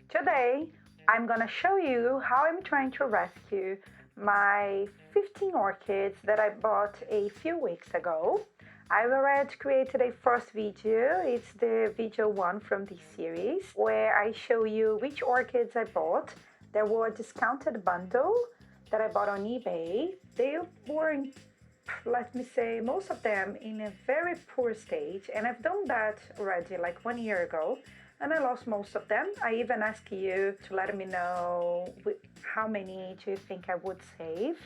Today, I'm gonna show you how I'm trying to rescue my 15 orchids that I bought a few weeks ago. I've already created a first video. It's the video 1 from this series where I show you which orchids I bought. There were a discounted bundle that I bought on eBay. They were in, let me say, most of them in a very poor state, and I've done that already like 1 year ago, and I lost most of them. I even asked you to let me know how many do you think I would save.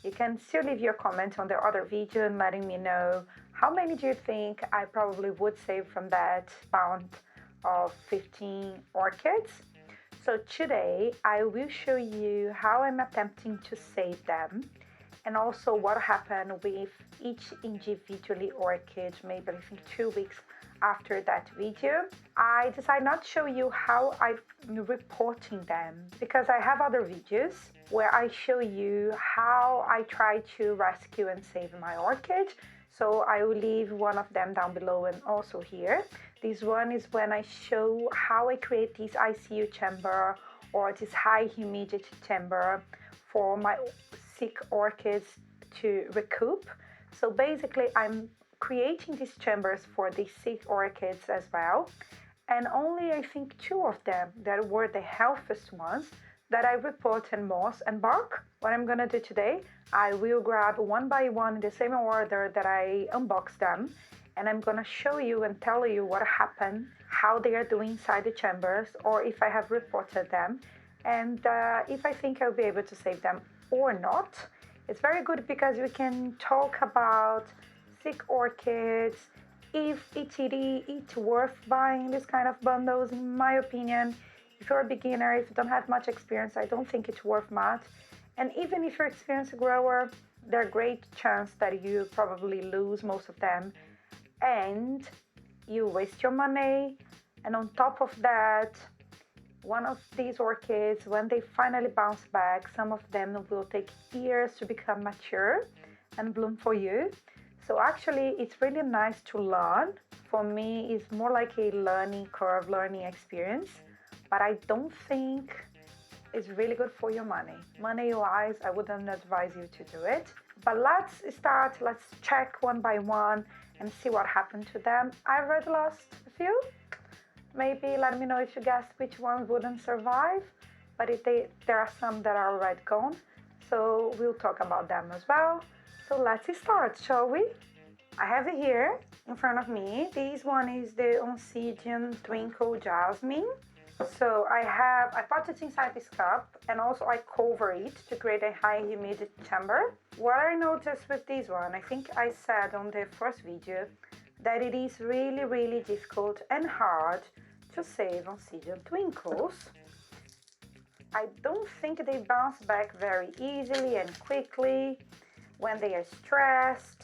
You can still leave your comment on the other video and letting me know how many do you think I probably would save from that bound of 15 orchids. So today I will show you how I'm attempting to save them, and also what happened with each individually orchid, maybe I think 2 weeks after that video. I decided not to show you how I'm reporting them because I have other videos where I show you how I try to rescue and save my orchid. So I will leave one of them down below and also here. This one is when I show how I create this ICU chamber or this high humidity chamber for my sick orchids to recoup. So basically I'm creating these chambers for these sick orchids as well, and only I think 2 of them that were the healthiest ones that I reported moss and bark. What I'm gonna do today, I will grab one by one in the same order that I unboxed them, and I'm gonna show you and tell you what happened, how they are doing inside the chambers, or if I have reported them, and if I think I'll be able to save them or not. It's very good because we can talk about sick orchids, if it's worth buying this kind of bundles. In my opinion, if you're a beginner, if you don't have much experience, I don't think it's worth much. And even if you're an experienced grower, there's a great chance that you probably lose most of them and you waste your money. And on top of that, one of these orchids, when they finally bounce back, some of them will take years to become mature and bloom for you. So actually, it's really nice to learn. For me, it's more like a learning curve, learning experience, but I don't think it's really good for your money. Money-wise, I wouldn't advise you to do it. But let's start, let's check one by one and see what happened to them. I've already lost a few. Maybe let me know if you guessed which ones wouldn't survive, but there are some that are already gone. So we'll talk about them as well. So let's start, shall we? I have it here in front of me. This one is the Oncidium Twinkle Jasmin. So I put it inside this cup and also I cover it to create a high humidity chamber. What I noticed with this one, I think I said on the first video, that it is really, really difficult and hard to save Oncidium Twinkles. I don't think they bounce back very easily and quickly when they are stressed.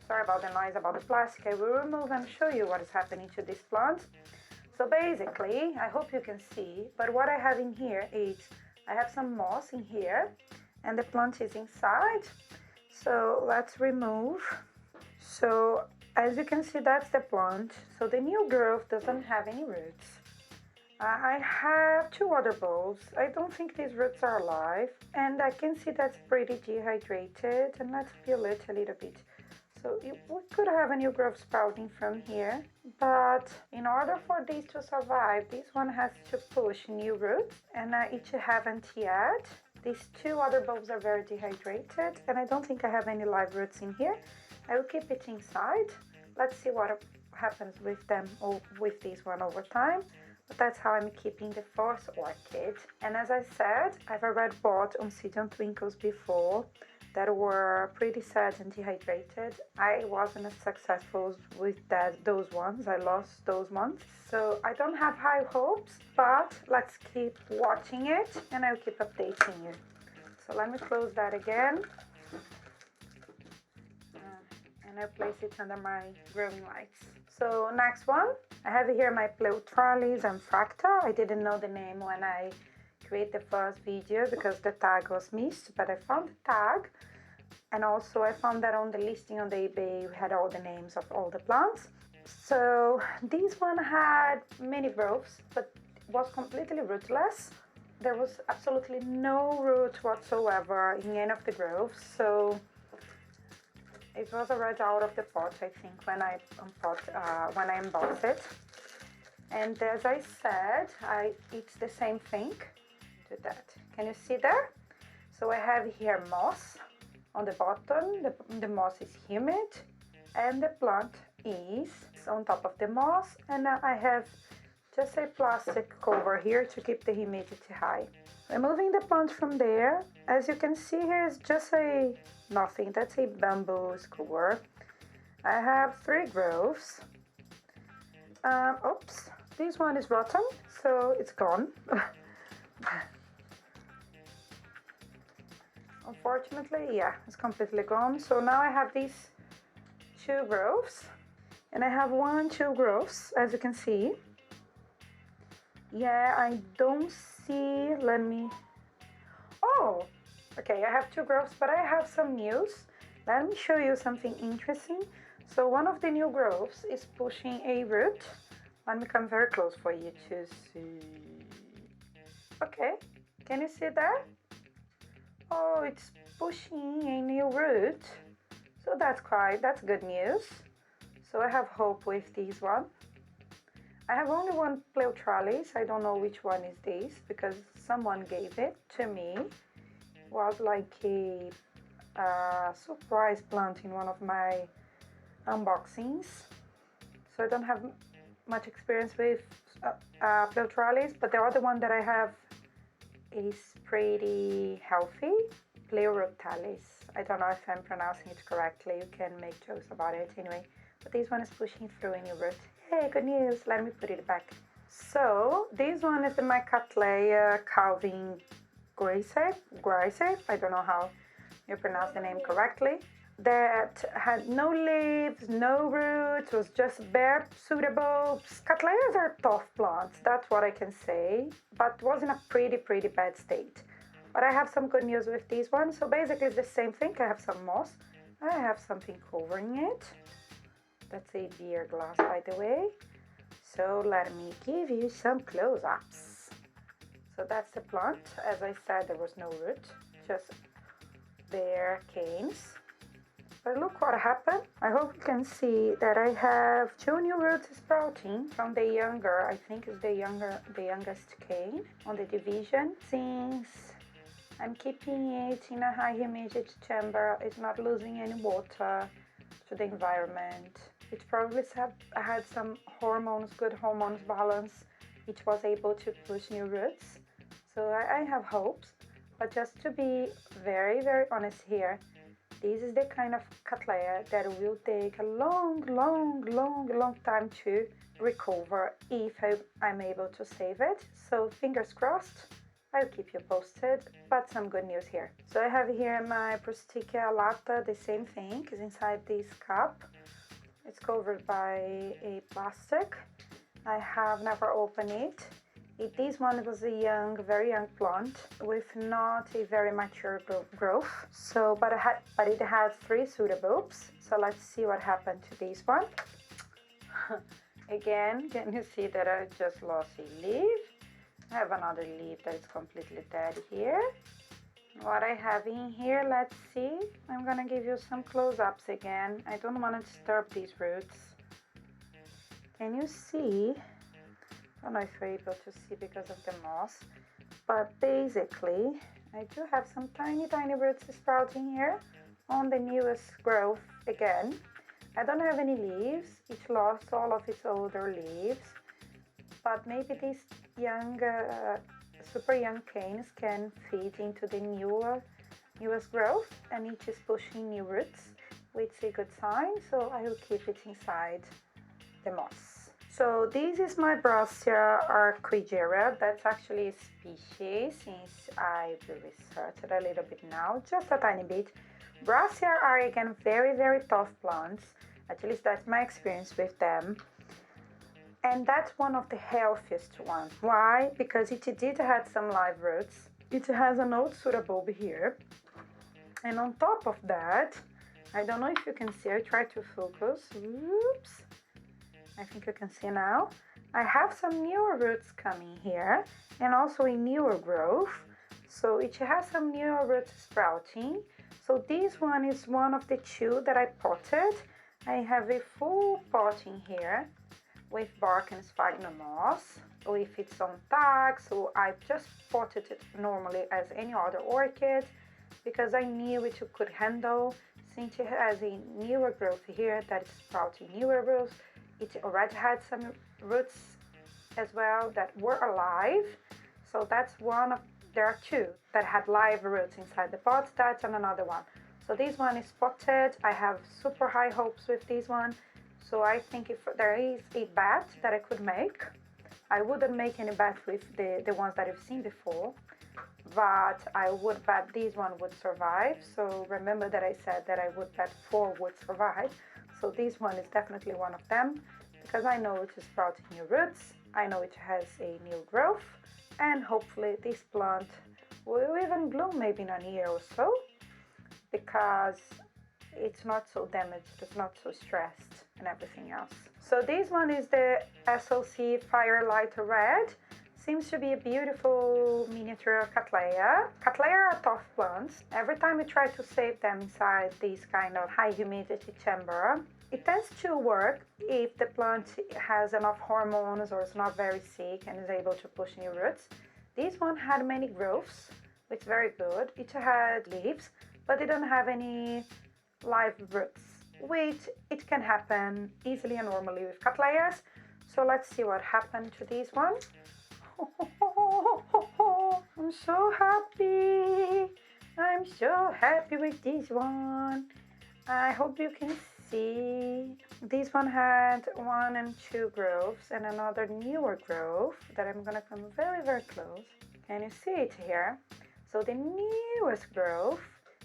Sorry about the noise about the plastic. I will remove and show you what is happening to this plant. So basically, I hope you can see, but what I have in here is I have some moss in here and the plant is inside. So let's remove. So as you can see, that's the plant. So the new growth doesn't have any roots. I have 2 other bulbs. I don't think these roots are alive, and I can see that's pretty dehydrated, and let's peel it a little bit. So we could have a new growth sprouting from here, but in order for these to survive, this one has to push new roots, and it haven't yet. These 2 other bulbs are very dehydrated, and I don't think I have any live roots in here. I will keep it inside. Let's see what happens with them or with this one over time. But that's how I'm keeping the first orchid. And as I said, I've already bought Oncidium Twinkles before that were pretty sad and dehydrated. I wasn't as successful with those ones. I lost those ones. So I don't have high hopes, but let's keep watching it and I'll keep updating you. So let me close that again. And I'll place it under my growing lights. So next one, I have here my Pleurothallis anfracta. I didn't know the name when I created the first video because the tag was missed, but I found the tag. And also I found that on the listing on the eBay, we had all the names of all the plants. So this one had many growths, but was completely rootless. There was absolutely no root whatsoever in any of the growths, so it was already out of the pot, I think, when I unboxed it. And as I said, it's the same thing to that. Can you see there? So I have here moss on the bottom. The moss is humid, and the plant is on top of the moss, and I have just a plastic cover here to keep the humidity high. Removing the plant from there, as you can see here, is just a nothing. That's a bamboo skewer. I have 3 growths. Oops, this one is rotten, so it's gone. Unfortunately, yeah, it's completely gone. So now I have these 2 growths, and I have 2 growths, as you can see. Yeah, I don't see, oh, okay, I have 2 growths, but I have some news. Let me show you something interesting. So one of the new growths is pushing a root. Let me come very close for you to see. Okay, can you see that? Oh, it's pushing a new root. So that's good news. So I have hope with this one. I have only 1 Pleurothallis. I don't know which one is this because someone gave it to me. It was like a surprise plant in one of my unboxings. So I don't have much experience with Pleurothallis, but the other one that I have is pretty healthy. Pleurothallis. I don't know if I'm pronouncing it correctly. You can make jokes about it anyway. But this one is pushing through a new root. Hey, good news. Let me put it back. So this one is my Cattleya Calvin Grisafe. I don't know how you pronounce the name correctly. That had no leaves, no roots, was just bare pseudobulbs. Cattleyas are tough plants, that's what I can say, but was in a pretty bad state. But I have some good news with these ones. So basically it's the same thing. I have some moss, I have something covering it. That's a beer glass, by the way. So let me give you some close-ups. So that's the plant. As I said, there was no root, just bare canes. But look what happened. I hope you can see that I have 2 new roots sprouting from the younger, I think is the youngest cane on the division. Since I'm keeping it in a high humidity chamber, it's not losing any water to the environment. It probably had some good hormones balance. It was able to push new roots. So I have hopes. But just to be very honest here, this is the kind of Cattleya that will take a long time to recover if I'm able to save it. So fingers crossed, I'll keep you posted, but some good news here. So I have here my Prostechea alata, the same thing, is inside this cup. It's covered by a plastic. I have never opened it. This one was a very young plant with not a very mature growth. So, but it has 3 pseudobulbs. So let's see what happened to this one. Again, can you see that I just lost a leaf? I have another leaf that is completely dead here. What I have in here, let's see. I'm gonna give you some close-ups again. I don't want to disturb these roots. Can you see? I don't know if you're able to see because of the moss, but basically I do have some tiny roots sprouting here on the newest growth again. I don't have any leaves. It lost all of its older leaves, but maybe these super young canes can feed into the newest growth, and it is pushing new roots, which is a good sign. So I will keep it inside the moss. So this is my Brassia arcuigera. That's actually a species, since I've researched it a little bit now, just a tiny bit. Brassia are again very tough plants. At least that's my experience with them. And that's one of the healthiest ones. Why? Because it did have some live roots. It has an old pseudobulb here. And on top of that, I don't know if you can see, I try to focus. Oops. I think you can see now. I have some newer roots coming here and also a newer growth. So it has some newer roots sprouting. So this one is one of the two that I potted. I have a full pot in here with bark and sphagnum moss with its own tag. So I just potted it normally as any other orchid because I knew it could handle, since it has a newer growth here that is sprouting newer roots. It already had some roots as well that were alive. So that's one of, there are two that had live roots inside the pot. That's another one. So this one is potted. I have super high hopes with this one. So I think if there is a bet that I could make, I wouldn't make any bet with the ones that I've seen before, but I would bet this one would survive. So remember that I said that I would bet 4 would survive. So this one is definitely one of them because I know it is sprouting new roots. I know it has a new growth, and hopefully this plant will even bloom maybe in a year or so because it's not so damaged, it's not so stressed and everything else. So this one is the SOC Firelight Red. Seems to be a beautiful miniature Cattleya. Cattleya are tough plants. Every time we try to save them inside this kind of high humidity chamber, it tends to work if the plant has enough hormones or is not very sick and is able to push new roots. This one had many growths, which is very good. It had leaves, but it didn't have any live roots, which it can happen easily and normally with Cattleyas. So let's see what happened to this one. I'm so happy. I'm so happy with this one. I hope you can see. This one had 1 and 2 growths and another newer growth that I'm gonna come very, very close. Can you see it here? So the newest growth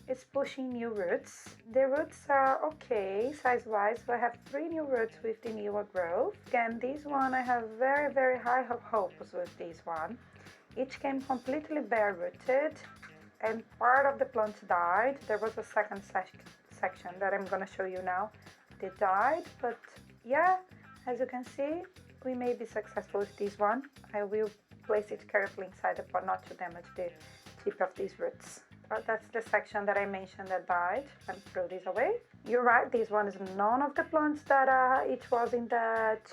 is pushing new roots. The roots are okay size-wise, so I have 3 new roots with the newer growth. Again, this one I have very, very high hopes with this one. It came completely bare rooted and part of the plant died. There was a second section that I'm gonna show you now. They died, but yeah, as you can see, we may be successful with this one. I will place it carefully inside the pot not to damage the tip of these roots. But that's the section that I mentioned that died, and throw this away. You're right, this one is none of the plants that it was in that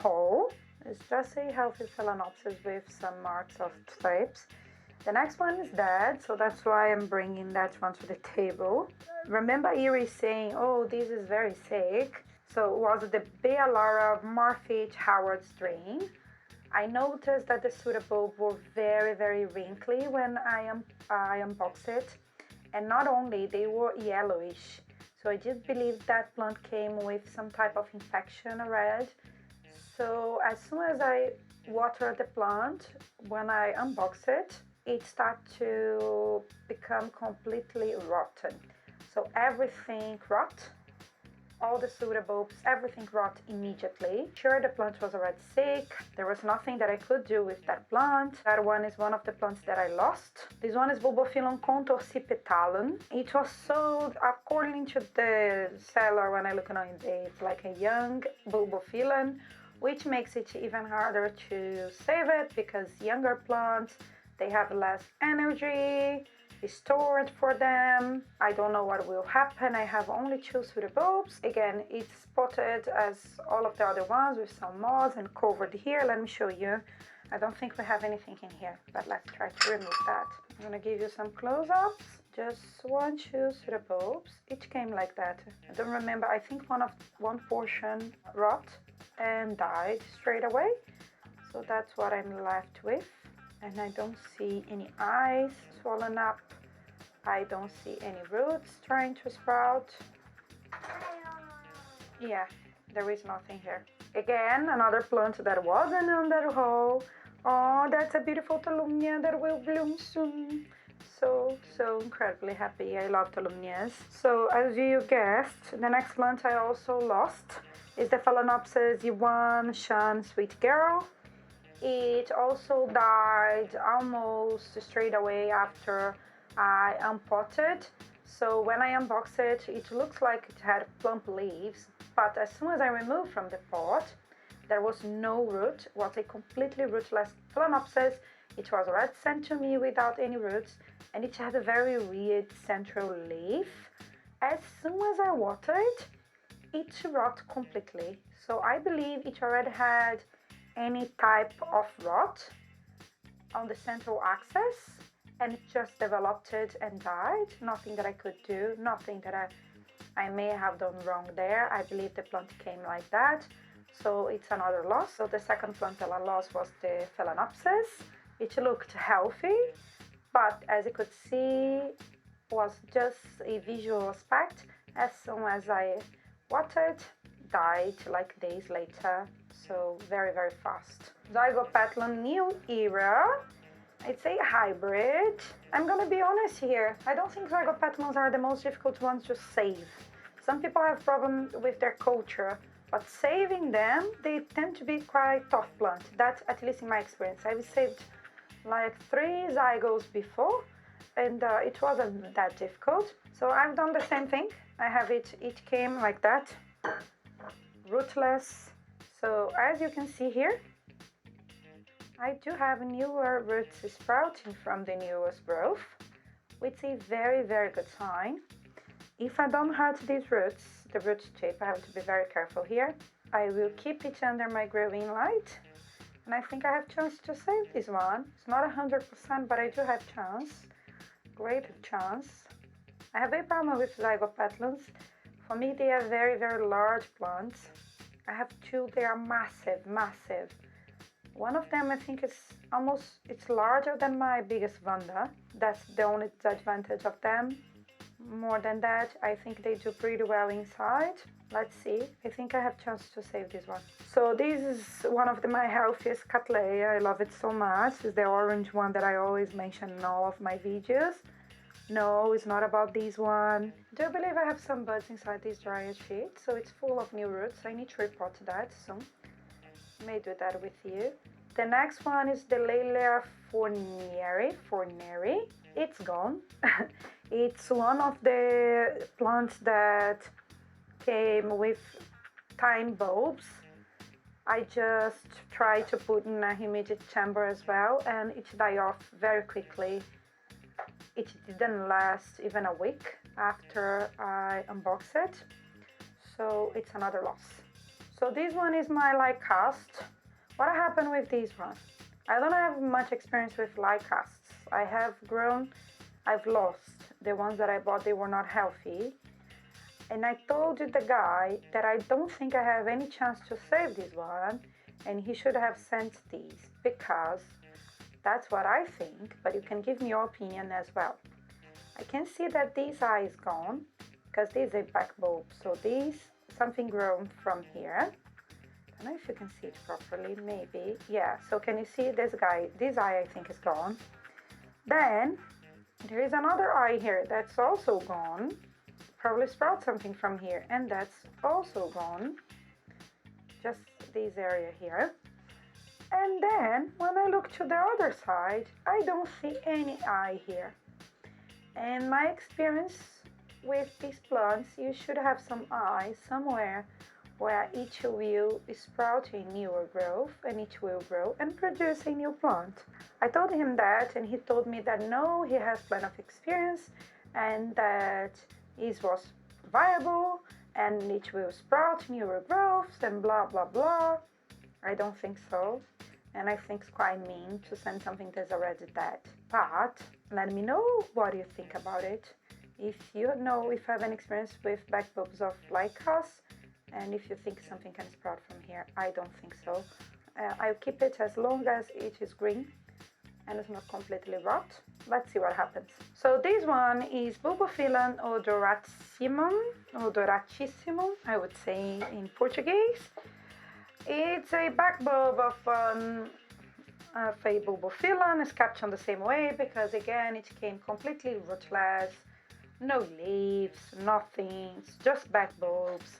hole. It's just a healthy Phalaenopsis with some marks of thrips. The next one is dead, so that's why I'm bringing that one to the table. Remember Erie saying, oh, this is very sick. So it was the Beallara Marfitch Howard strain. I noticed that the pseudobulbs were very, very wrinkly when I unboxed it. And not only, they were yellowish. So I just believe that plant came with some type of infection already. So as soon as I watered the plant, when I unboxed it, it started to become completely rotten. So everything rot. All the pseudobulbs, everything rot immediately. Sure, the plant was already sick. There was nothing that I could do with that plant. That one is one of the plants that I lost. This one is Bulbophyllum contortisepalum. It was sold, according to the seller when I look on it, it's like a young Bulbophyllum, which makes it even harder to save it because younger plants, they have less energy stored for them. I don't know what will happen. I have only 2 pseudobulbs. Again, it's spotted as all of the other ones with some moss and covered here. Let me show you. I don't think we have anything in here, but let's try to remove that. I'm gonna give you some close-ups. Just 1, 2 pseudobulbs. Each came like that. I don't remember. I think one portion rot and died straight away. So that's what I'm left with. And I don't see any eyes swollen up. I don't see any roots trying to sprout. Yeah, there is nothing here. Again, another plant that wasn't on that hole. Oh, that's a beautiful Tolumnia that will bloom soon. So incredibly happy. I love Tolumnias. So as you guessed, the next plant I also lost is the Phalaenopsis Yuan Shan Sweet Girl. It also died almost straight away after I unpotted. So when I unboxed it, it looks like it had plump leaves, but as soon as I removed from the pot, there was no root, it was a completely rootless Phalaenopsis. It was already sent to me without any roots, and it had a very weird central leaf. As soon as I watered, it rot completely. So I believe it already had any type of rot on the central axis, and it just developed it and died. Nothing that I could do, nothing that I may have done wrong there. I believe the plant came like that, so it's another loss. So the second plant that I lost was the Phalaenopsis. It looked healthy, but as you could see, was just a visual aspect. As soon as I watered, died like days later, so very fast. Zygopetalum New Era. It's a hybrid. I'm gonna be honest here, I don't think Zygopetalums are the most difficult ones to save. Some people have problems with their culture, but saving them, they tend to be quite tough plant. That's at least in my experience. I've saved like 3 zygotes before, and it wasn't that difficult. So I've done the same thing. I have it came like that, rootless. So as you can see here, I do have newer roots sprouting from the newest growth, which is a very good sign. If I don't hurt these roots, the root tip, I have to be very careful here. I will keep it under my growing light, and I think I have chance to save this one. It's not 100%, but I do have chance, great chance. I have a problem with Zygopetalums. For me, they are very large plants. I have 2, they are massive. One of them I think it's larger than my biggest Vanda. That's the only disadvantage of them. More than that, I think they do pretty well inside. Let's see. I think I have chance to save this one. So this is one of my healthiest Cattleya. I love it so much. It's the orange one that I always mention in all of my videos. No, it's not about this one. I do believe I have some buds inside this dryer sheet, so it's full of new roots. I need to repot that soon. I may do that with you. The next one is the Laelia fournieri. It's gone. It's one of the plants that came with tiny bulbs. I just tried to put in a humidity chamber as well, and it died off very quickly. It didn't last even a week after I unboxed it, so it's another loss. So this one is my Lycaste. What happened with this one? I don't have much experience with Lycastes. I've lost the ones that I bought. They were not healthy, and I told the guy that I don't think I have any chance to save this one, and he should have sent these, because that's what I think, but you can give me your opinion as well. I can see that this eye is gone, because this is a back bulb, so something grown from here. I don't know if you can see it properly, maybe. Yeah, so can you see this eye I think is gone. Then there is another eye here that's also gone. Probably sprout something from here, and that's also gone. Just this area here. And then when I look to the other side, I don't see any eye here. And my experience with these plants, you should have some eye somewhere where each will sprout a newer growth, and each will grow and produce a new plant. I told him that, and he told me that no, he has plenty of experience, and that it was viable, and it will sprout newer growths, and blah blah. I don't think so, and I think it's quite mean to send something that's already dead. But let me know what you think about it. If you have an experience with back bulbs of Lycaste, and if you think something can sprout from here. I don't think so. I'll keep it as long as it is green and it's not completely rot. Let's see what happens. So this one is Bulbophyllum odoratissimum, I would say in Portuguese. It's a back bulb of a Bulbophyllum. It's kept on the same way because again it came completely rootless, no leaves, nothing, it's just back bulbs.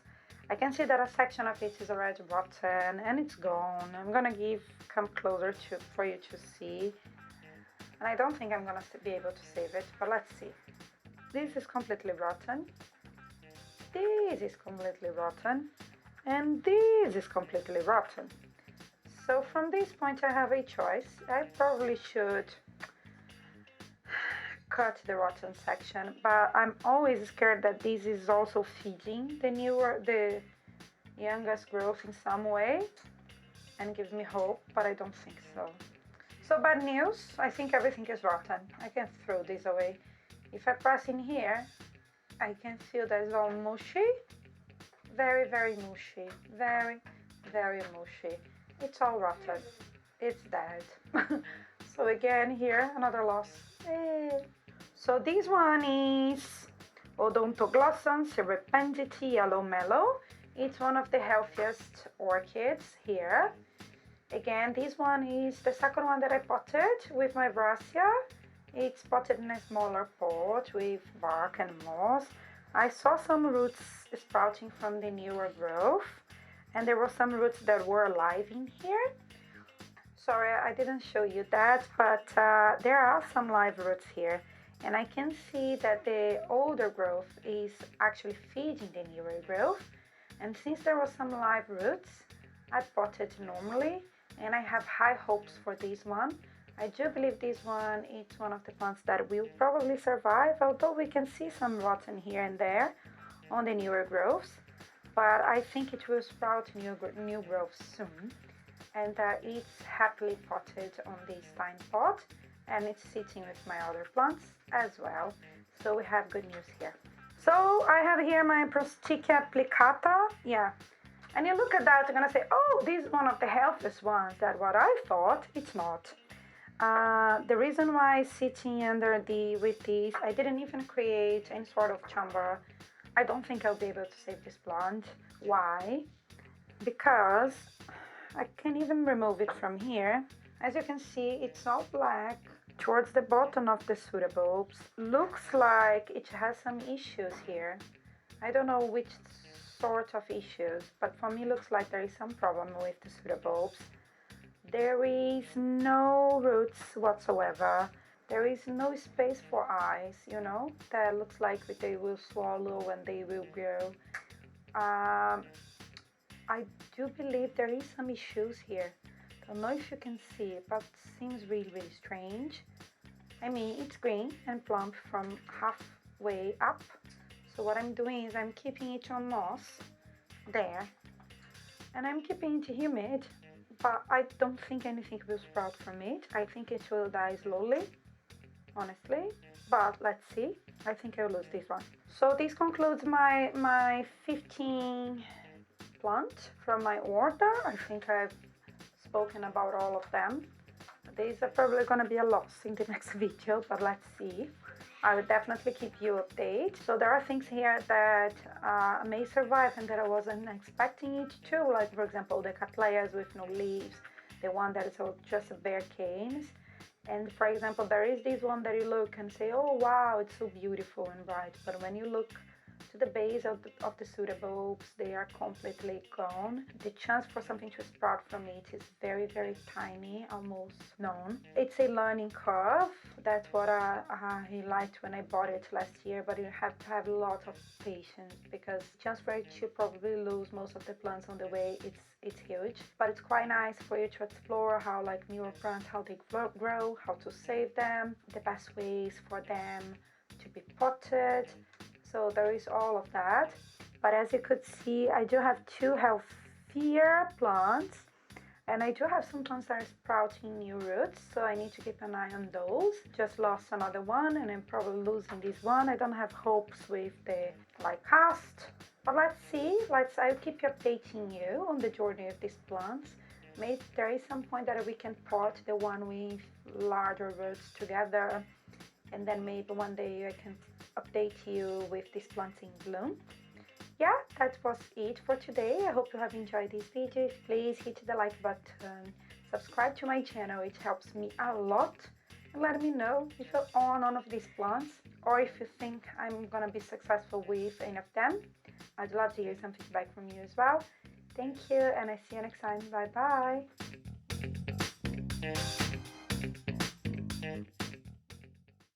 I can see that a section of it is already rotten and it's gone. I'm gonna come closer for you to see. And I don't think I'm gonna be able to save it, but let's see. This is completely rotten. This is completely rotten. and this is completely rotten. So from this point I have a choice. I probably should cut the rotten section, but I'm always scared that this is also feeding the youngest growth in some way and gives me hope, but I don't think so. So bad news, I think everything is rotten. I can throw this away. If I press in here, I can feel that it's all mushy. Very, very mushy. Very, very mushy. It's all rotten. It's dead. So again here, another loss. So this one is Odontoglossum Serendipity Yellow Mellow. It's one of the healthiest orchids here. Again, this one is the second one that I potted with my Brassia. It's potted in a smaller pot with bark and moss. I saw some roots sprouting from the newer growth, and there were some roots that were alive in here. Sorry, I didn't show you that, but there are some live roots here, and I can see that the older growth is actually feeding the newer growth. And since there were some live roots, I potted normally, and I have high hopes for this one. I do believe this one is one of the plants that will probably survive, although we can see some rotten here and there on the newer growths. But I think it will sprout new growth soon. And it's happily potted on this tiny pot, and it's sitting with my other plants as well. So we have good news here. So I have here my Prostechea plicata. Yeah. And you look at that, you're gonna say, oh, this is one of the healthiest ones. That's what I thought. It's not. The reason why sitting under with this, I didn't even create any sort of chamber. I don't think I'll be able to save this plant. Why? Because I can even remove it from here. As you can see, it's all black towards the bottom of the pseudobulbs. Looks like it has some issues here. I don't know which sort of issues, but for me looks like there is some problem with the pseudobulbs. There is no roots whatsoever. There is no space for eyes, you know, that looks like they will swallow and they will grow. I do believe there is some issues here. Don't know if you can see it, but it seems really, really strange. I mean, it's green and plump from halfway up. So what I'm doing is I'm keeping it on moss there, and I'm keeping it humid, but I don't think anything will sprout from it. I think it will die slowly, honestly, but let's see. I think I'll lose this one. So this concludes my 15 plant from my order. I think I've spoken about all of them. These are probably gonna be a loss in the next video, but let's see. I will definitely keep you updated. So there are things here that may survive and that I wasn't expecting it to, like for example the Cattleyas with no leaves, the one that is just bare canes. And for example, there is this one that you look and say, oh wow, it's so beautiful and bright, but when you look to the base of the pseudobulbs, they are completely gone. The chance for something to sprout from it is very, very tiny, almost none. It's a learning curve. That's what I liked when I bought it last year, but you have to have a lot of patience because the chance for it to probably lose most of the plants on the way, it's huge. But it's quite nice for you to explore how like newer plants, how they grow, how to save them, the best ways for them to be potted. So there is all of that, but as you could see, I do have two healthier plants, and I do have some plants that are sprouting new roots, so I need to keep an eye on those. Just lost another one, and I'm probably losing this one. I don't have hopes with the Lycaste, but let's see. I'll keep you updating you on the journey of these plants. Maybe there is some point that we can pot the one with larger roots together, and then maybe one day I can update you with this plant in bloom. Yeah, that was it for today. I hope you have enjoyed this video. Please hit the like button, subscribe to my channel, it helps me a lot, and let me know if you're on one of these plants or if you think I'm gonna be successful with any of them. I'd love to hear some feedback from you as well. Thank you, and I see you next time. Bye bye.